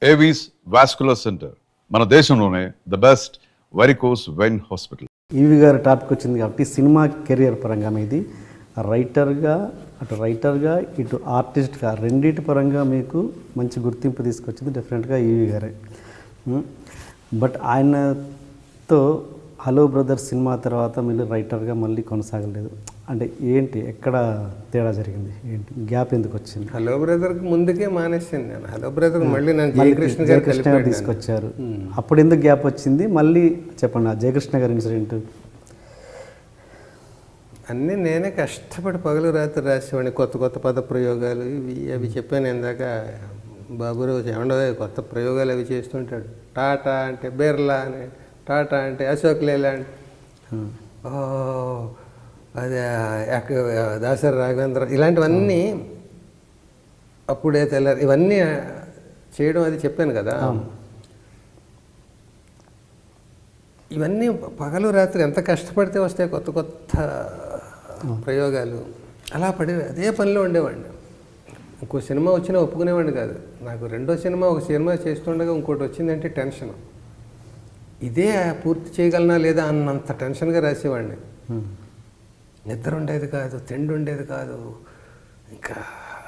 Avis vascular centre మన దేశంలోనే the best varicose vein hospital. ఈవి గారి టాపిక్ వచ్చింది కాబట్టి సినిమా కెరియర్ పరంగా మీది రైటర్గా ఇటు ఆర్టిస్ట్గా రెండింటి పరంగా మీకు మంచి గుర్తింపు తీసుకొచ్చింది డెఫినెట్గా ఈవి గారే. బట్ ఆయనతో హలో బ్రదర్ సినిమా తర్వాత మీరు రైటర్గా మళ్ళీ కొనసాగలేదు అంటే ఏంటి, ఎక్కడ తేడా జరిగింది, ఏంటి గ్యాప్ ఎందుకు వచ్చింది? హలో బ్రదర్కి ముందుకే మానేసాను నేను. హలో బ్రదర్ మళ్ళీ నేను జయకృష్ణ గారు తీసుకొచ్చారు. అప్పుడు ఎందుకు గ్యాప్ వచ్చింది మళ్ళీ చెప్పండి. ఆ జయకృష్ణ గారి ఇన్సిడెంట్ అన్నీ నేనే కష్టపడి పగలు రాత్రి రాసేవాడిని. కొత్త పద ప్రయోగాలు అవి చెప్పాను ఇందాక. బాబురావు ఏమండో కొత్త ప్రయోగాలు అవి చేస్తుంటాడు. టాటా అంటే బిర్లా అని, టాటా అంటే అశోక్ లేలాండ్, అదే దాసరి రాఘవేంద్ర, ఇలాంటివన్నీ అప్పుడే తెల్లారు ఇవన్నీ చేయడం అది చెప్పాను కదా. ఇవన్నీ పగలు రాత్రి ఎంత కష్టపడితే వస్తాయి కొత్త ప్రయోగాలు. అలా అదే పనిలో ఉండేవాడిని. ఇంకో సినిమా వచ్చినా ఒప్పుకునేవాడిని కాదు. నాకు ఒక సినిమా చేస్తుండగా ఇంకోటి వచ్చిందంటే టెన్షన్. ఇదే పూర్తి చేయగలనా లేదా అన్నంత టెన్షన్గా రాసేవాడిని. నిద్ర ఉండేది కాదు, తిండి ఉండేది కాదు, ఇంకా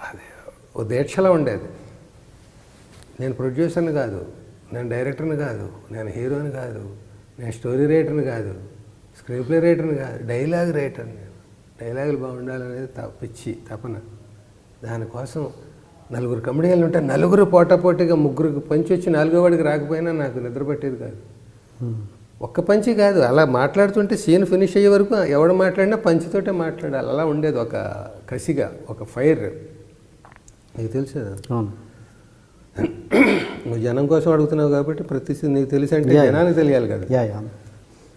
అదే ఓ దీక్షలా ఉండేది. నేను ప్రొడ్యూసర్ని కాదు, నేను డైరెక్టర్ని కాదు, నేను హీరోని కాదు, నేను స్టోరీ రైటర్ని కాదు, స్క్రీన్ ప్లే రైటర్ని కాదు, డైలాగ్ రైటర్ని. నేను డైలాగులు బాగుండాలనేది పిచ్చి తపన. దానికోసం 4 కమెడియన్లు ఉంటే 4 పోటాపోటీగా 3కి పంచి వచ్చి 4వ వాడికి రాకపోయినా నాకు నిద్ర పట్టేది కాదు. ఒక్క పంచి కాదు, అలా మాట్లాడుతుంటే సీన్ ఫినిష్ అయ్యే వరకు ఎవడు మాట్లాడినా పంచితోటే మాట్లాడాలి. అలా ఉండేది, ఒక కసిగా, ఒక ఫైర్. నీకు తెలుసు, నువ్వు జనం కోసం అడుగుతున్నావు కాబట్టి ప్రతి నీకు తెలిసి అంటే జనానికి తెలియాలి కదా.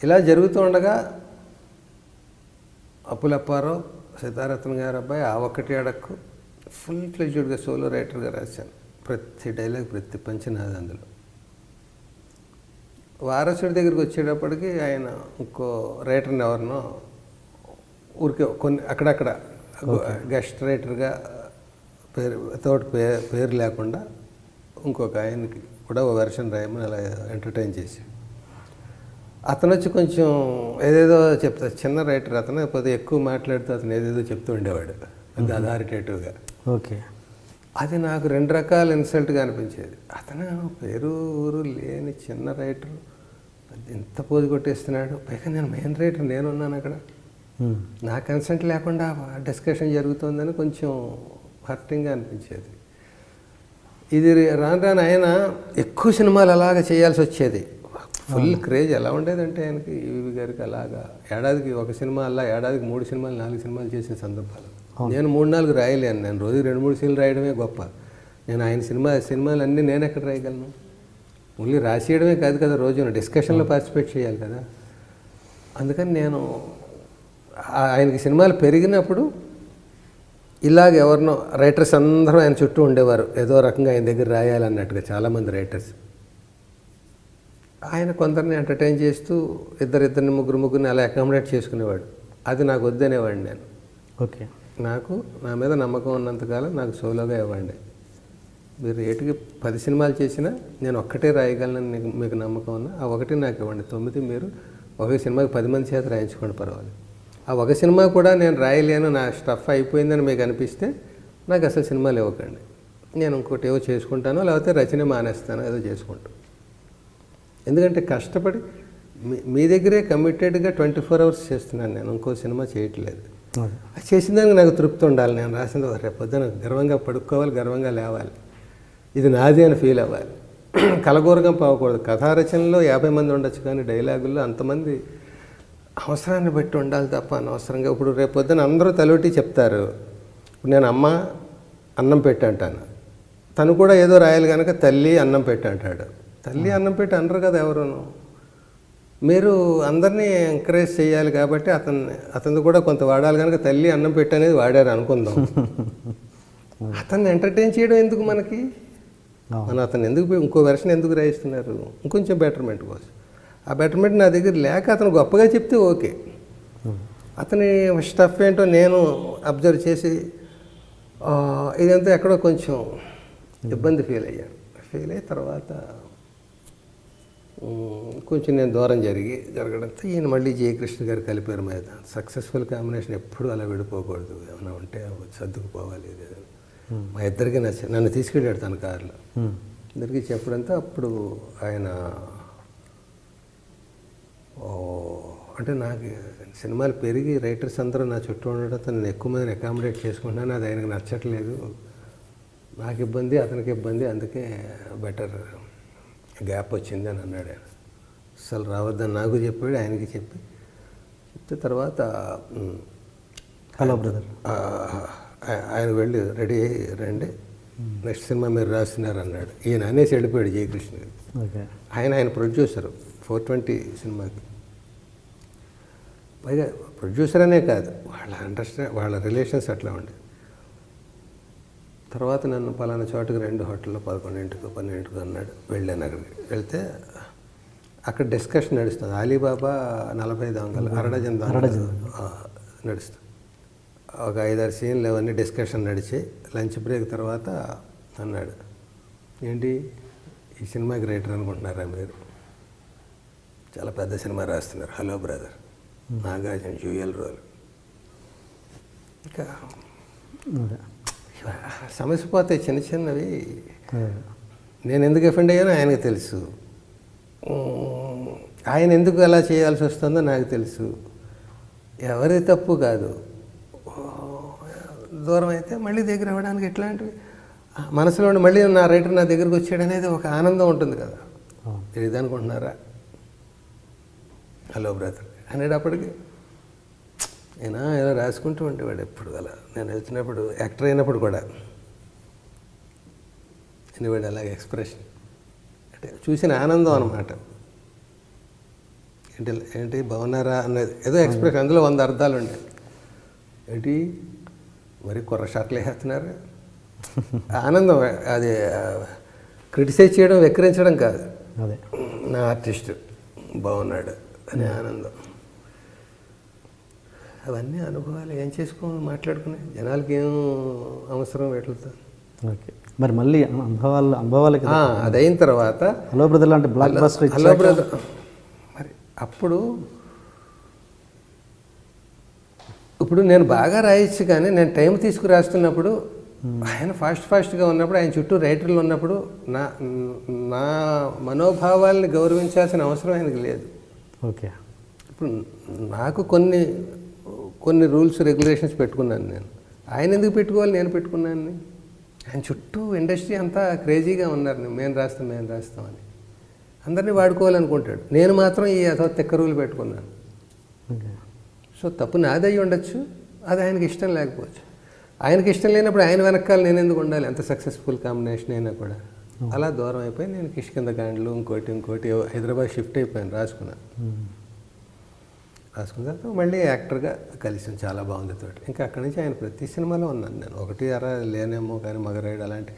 ఇలా జరుగుతూ ఉండగా అప్పులప్పారావు సీతారత్న గారి అబ్బాయి ఆ ఒక్కటి అడక్కు ఫుల్ ఫ్లెడ్జ్డ్గా సోలో రైటర్గా రాశాను. ప్రతి డైలాగ్, ప్రతి పంచి నాది. అందులో వారసుడి దగ్గరికి వచ్చేటప్పటికి ఆయన ఇంకో రైటర్ని ఎవరినో ఊరికే కొన్ని అక్కడక్కడ గెస్ట్ రైటర్గా పేరు లేకుండా ఇంకొక ఆయనకి కూడా ఓ వెర్షన్ రాయమని అలా ఎంటర్టైన్ చేసి, అతను వచ్చి కొంచెం ఏదేదో చెప్తాడు. చిన్న రైటర్ అతను, కొద్దిగా ఎక్కువ మాట్లాడుతూ అతను ఏదేదో చెప్తూ ఉండేవాడు పెద్ద అథారిటేటివ్గా. ఓకే, అది నాకు 2 రకాల ఇన్సల్ట్గా అనిపించేది. అతను పేరు ఊరు లేని చిన్న రైటర్ ఇంత పోజు కొట్టేస్తున్నాడు. పైగా నేను మెయిన్ రైటర్, నేనున్నాను అక్కడ, నా కన్సెంట్ లేకుండా డిస్కషన్ జరుగుతుందని కొంచెం హర్టింగ్గా అనిపించేది. ఇది రాను ఆయన ఎక్కువ సినిమాలు అలాగా చేయాల్సి వచ్చేది. ఫుల్ క్రేజ్ ఎలా ఉండేదంటే ఆయనకి, ఈవి గారికి అలాగా ఏడాదికి 1 సినిమా, అలా ఏడాదికి 3 సినిమాలు 4 సినిమాలు చేసిన సందర్భాలు. నేను 3-4 రాయలేను. నేను రోజు 2-3 సీన్లు రాయడమే గొప్ప. నేను ఆయన సినిమాలు అన్నీ నేను ఎక్కడ రాయగలను? ఓన్లీ రాసేయడమే కాదు కదా, రోజున డిస్కషన్లో పార్టిసిపేట్ చేయాలి కదా. అందుకని నేను ఆయనకి సినిమాలు పెరిగినప్పుడు ఇలాగ ఎవరినో రైటర్స్ అందరూ ఆయన చుట్టూ ఉండేవారు, ఏదో రకంగా ఆయన దగ్గర రాయాలన్నట్టుగా చాలామంది రైటర్స్. ఆయన కొందరిని ఎంటర్టైన్ చేస్తూ ఇద్దరిని ముగ్గురిని అలా అకామిడేట్ చేసుకునేవాడు. అది నాకు వద్దనేవాడిని నేను. ఓకే, నాకు నా మీద నమ్మకం ఉన్నంతకాలం నాకు సోలోగా ఇవ్వండి. మీరు ఏటికి 10 సినిమాలు చేసినా నేను ఒక్కటే రాయగలనని మీకు నమ్మకం ఉన్నా ఆ ఒకటి నాకు ఇవ్వండి. 9 మీరు ఒక సినిమాకి 10 మంది చేత రాయించుకోండి, పర్వాలేదు. ఆ ఒక సినిమా కూడా నేను రాయలేను, నా స్టఫ్ అయిపోయిందని మీకు అనిపిస్తే నాకు అసలు సినిమాలు ఇవ్వకండి. నేను ఇంకోటి ఏవో చేసుకుంటాను, లేకపోతే రచన మానేస్తాను, ఏదో చేసుకుంటాను. ఎందుకంటే కష్టపడి మీ దగ్గరే కమిటెడ్గా 24 hours చేస్తున్నాను నేను. ఇంకో సినిమా చేయట్లేదు. అది చేసిన దానికి నాకు తృప్తి ఉండాలి. నేను రాసిన రేపు పొద్దున గర్వంగా పడుకోవాలి, గర్వంగా లేవాలి, ఇది నాది అని ఫీల్ అవ్వాలి. కలగూరగం పోకూడదు. కథారచనలో 50 మంది ఉండొచ్చు, కానీ డైలాగుల్లో అంతమంది అవసరాన్ని బట్టి ఉండాలి తప్ప అనవసరంగా. ఇప్పుడు రేపు పొద్దున అందరూ తలోటి చెప్తారు. ఇప్పుడు నేను అమ్మ అన్నం పెట్టి అంటాను, తను కూడా ఏదో రాయాలి కనుక తల్లి అన్నం పెట్టి అంటాడు. తల్లి అన్నం పెట్టి అనరు కదా ఎవరును. మీరు అందరినీ ఎంకరేజ్ చేయాలి కాబట్టి అతను కూడా కొంత వాడాలి కనుక తల్లి అన్నం పెట్టి అనేది వాడారు అనుకుందాం. అతన్ని ఎంటర్టైన్ చేయడం ఎందుకు మనకి? మనం అతను ఎందుకు ఇంకో వెర్షన్ ఎందుకు రాయిస్తున్నారు? ఇంకొంచెం బెటర్మెంట్ కోసం. ఆ బెటర్మెంట్ నా దగ్గర లేక అతను గొప్పగా చెప్తే ఓకే. అతని స్టఫ్ ఏంటో నేను అబ్జర్వ్ చేసి ఇదంతా ఎక్కడో కొంచెం ఇబ్బంది ఫీల్ అయ్యాను. ఫెయిల్ అయిన తర్వాత కొంచెం నేను దూరం జరగడంతో ఈయన మళ్ళీ జయకృష్ణ గారు కలిపారు మీద. సక్సెస్ఫుల్ కాంబినేషన్ ఎప్పుడు అలా విడిపోకూడదు, ఏమైనా ఉంటే సర్దుకుపోవాలి ఇది అని. మా ఇద్దరికి నన్ను తీసుకెళ్ళాడు తన కారులో. ఇద్దరికి చెప్పడంతో అప్పుడు ఆయన అంటే నాకు సినిమాలు పెరిగి రైటర్స్ అందరూ నా చుట్టూ ఉండడంతో నేను ఎక్కువ మందిని అకామిడేట్ చేసుకుంటున్నాను. అది ఆయనకు నచ్చట్లేదు, నాకు ఇబ్బంది అతనికి ఇబ్బంది, అందుకే బెటర్ గ్యాప్ వచ్చింది అని అన్నాడు ఆయన. అసలు రావద్దని నాకు చెప్పాడు, ఆయనకి చెప్తే తర్వాత హలో బ్రదర్ ఆయన వెళ్ళి రెడీ అయ్యి రండి నెక్స్ట్ సినిమా మీరు రాస్తున్నారు అన్నాడు. ఈయన అనేసి వెళ్ళిపోయాడు జయకృష్ణ గారు. ఆయన ప్రొడ్యూసరు 420 సినిమాకి. పైగా ప్రొడ్యూసర్ అనే కాదు, వాళ్ళ రిలేషన్స్ అట్లా ఉండే. తర్వాత నన్ను పలానా చోటుకు 2 హోటల్లో 11ంటికో 12ంటికో అన్నాడు. వెళ్ళాను. అక్కడికి వెళ్తే అక్కడ డిస్కషన్ నడుస్తుంది. అలీబాబా 40 దొంగలు అరడజన్ నడుస్తుంది. ఒక 5-6 సీన్లు అవన్నీ డిస్కషన్ నడిచి లంచ్ బ్రేక్ తర్వాత అన్నాడు, ఏంటి ఈ సినిమాకి రైటర్ అనుకుంటున్నారా మీరు? చాలా పెద్ద సినిమా రాస్తున్నారు, hello brother, Nagarjuna dual role. ఇంకా సమస్య పోతాయి చిన్న చిన్నవి. నేను ఎందుకు ఎఫెండ్ అయ్యానో ఆయనకు తెలుసు, ఆయన ఎందుకు అలా చేయాల్సి వస్తుందో నాకు తెలుసు. ఎవరి తప్పు కాదు. దూరం అయితే మళ్ళీ దగ్గర అవ్వడానికి ఎట్లాంటివి మనసులో ఉండి మళ్ళీ నా రైటర్ నా దగ్గరకు వచ్చాడు అనేది ఒక ఆనందం ఉంటుంది కదా. మీరు ఇది అనుకుంటున్నారా హలో బ్రదర్ అనేటప్పటికి అయినా ఏదో రాసుకుంటూ ఉండేవాడు ఎప్పుడు అలా. నేను వెళ్తున్నప్పుడు యాక్టర్ అయినప్పుడు కూడా అనేవాడు అలాగే ఎక్స్ప్రెషన్, అంటే చూసిన ఆనందం అనమాట. ఏంటి బాగున్నారా అన్నది ఏదో ఎక్స్ప్రెషన్, అందులో 100 అర్థాలు ఉండేవి. ఏంటి మరి కుర్ర షాట్లు వేస్తున్నారు, ఆనందం. అది క్రిటిసైజ్ చేయడం వెక్కిరించడం కాదు, అదే నా ఆర్టిస్ట్ బాగున్నాడు అనే ఆనందం. అవన్నీ అనుభవాలు ఏం చేసుకో మాట్లాడుకునే జనాలకి ఏం అవసరం వీటితో. ఓకే, మరి మళ్ళీ అనుభవాలకి అది అయిన తర్వాత హలో బ్రదర్ లాంటి బ్లాక్ బస్టర్ హలో బ్రదర్ మరి ఇప్పుడు నేను బాగా రాయొచ్చు, కానీ నేను టైం తీసుకురాస్తున్నప్పుడు ఆయన ఫాస్ట్గా ఉన్నప్పుడు, ఆయన చుట్టూ రైటర్లు ఉన్నప్పుడు నా మనోభావాల్ని గౌరవించాల్సిన అవసరం ఆయనకు లేదు. ఓకే, ఇప్పుడు నాకు కొన్ని రూల్స్ రెగ్యులేషన్స్ పెట్టుకున్నాను నేను. ఆయన ఎందుకు పెట్టుకోవాలి, నేను పెట్టుకున్నాను. ఆయన చుట్టూ ఇండస్ట్రీ అంతా క్రేజీగా ఉన్నారు, మేము రాస్తామని అందరినీ వాడుకోవాలనుకుంటాడు. నేను మాత్రం ఈ తెక్క రూల్ పెట్టుకున్నాను. సో తప్పు నాదయ్యి ఉండొచ్చు, అది ఆయనకి ఇష్టం లేకపోవచ్చు. ఆయనకి ఇష్టం లేనప్పుడు ఆయన వెనకాల నేను ఎందుకు ఉండాలి, ఎంత సక్సెస్ఫుల్ కాంబినేషన్ అయినా కూడా. అలా దూరం అయిపోయి నేను కిష్కింద గాండ్లు ఇంకోటి హైదరాబాద్ షిఫ్ట్ అయిపోయాను. రాసుకున్న తర్వాత మళ్ళీ యాక్టర్గా కలిసాను, చాలా బాగుంది తోటి. ఇంకా అక్కడి నుంచి ఆయన ప్రతి సినిమాలో ఉన్నాను నేను. 1 లేనేమో కానీ మగరైడ్ అలాంటి.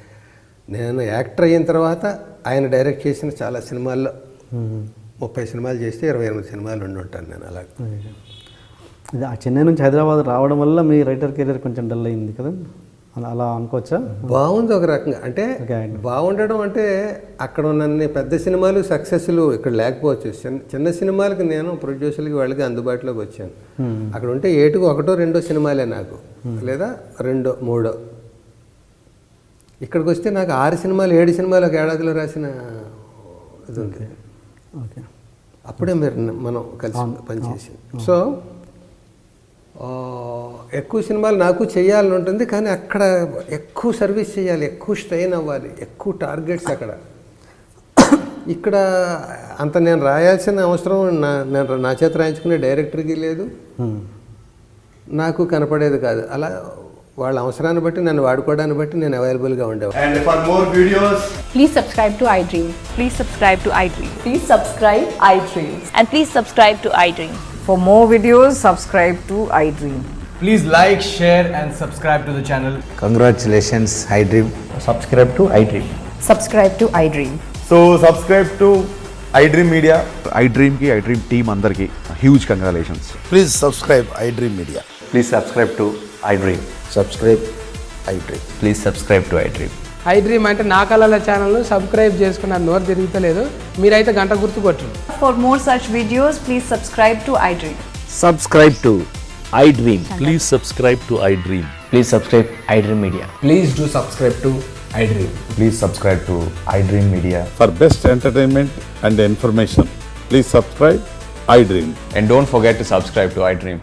నేను యాక్టర్ అయిన తర్వాత ఆయన డైరెక్ట్ చేసిన చాలా సినిమాల్లో 30 సినిమాలు చేస్తే 28 సినిమాలు ఉండి ఉంటాను నేను. అలాగే ఇది ఆ చెన్నై నుంచి హైదరాబాద్ రావడం వల్ల మీ రైటర్ కెరీర్ కొంచెం డల్ అయింది కదా, అలా అనుకోవచ్చా? బాగుంది ఒక రకంగా. అంటే బాగుండడం అంటే అక్కడ ఉన్న పెద్ద సినిమాలు సక్సెస్లు ఇక్కడ లేకపోవచ్చు. చిన్న సినిమాలకి నేను ప్రొడ్యూసర్లకి వాళ్ళకి అందుబాటులోకి వచ్చాను. అక్కడ ఉంటే ఏటుకు 1, 2 సినిమాలే నాకు, లేదా 2, 3. ఇక్కడికి వస్తే నాకు 6 సినిమాలు 7 సినిమాలు ఒక ఏడాదిలో రాసిన ఇది ఉంది. అప్పుడే మనం కలిసి పనిచేసి. సో ఎక్కువ సినిమాలు నాకు చేయాలని ఉంటుంది, కానీ అక్కడ ఎక్కువ సర్వీస్ చేయాలి, ఎక్కువ స్ట్రెయిన్ అవ్వాలి, ఎక్కువ టార్గెట్స్ అక్కడ. ఇక్కడ అంత నేను రాయాల్సిన అవసరం నేను నా చేత రాయించుకునే డైరెక్టర్కి లేదు, నాకు కనపడేది కాదు. అలా వాళ్ళ అవసరాన్ని బట్టి నన్ను వాడుకోవడాన్ని బట్టి నేను అవైలబుల్గా ఉండేవాడు. And for more videos, please subscribe to iDream. Please subscribe to iDream. Please subscribe iDream. And please subscribe to iDream. For more videos, subscribe to iDream. please like, share and subscribe to the channel. Congratulations, iDream. Subscribe to iDream. Subscribe to iDream. So subscribe to iDream Media. iDream ki iDream team andarki huge congratulations. Please subscribe iDream Media. Please subscribe to iDream. Subscribe iDream. Please subscribe to iDream. I dream అంటే నా కళల ఛానల్ను subscribe చేసుకున్న నోరు తిరుగుతలేదు, మీరైతే గంట గుర్తు కొట్టండి. For more such videos, please subscribe to iDream. Subscribe to iDream. Please subscribe to iDream. Please subscribe iDream Media. Please do subscribe to I dream. Please subscribe to iDream Media. For best entertainment and information, please subscribe iDream. And don't forget to subscribe to iDream.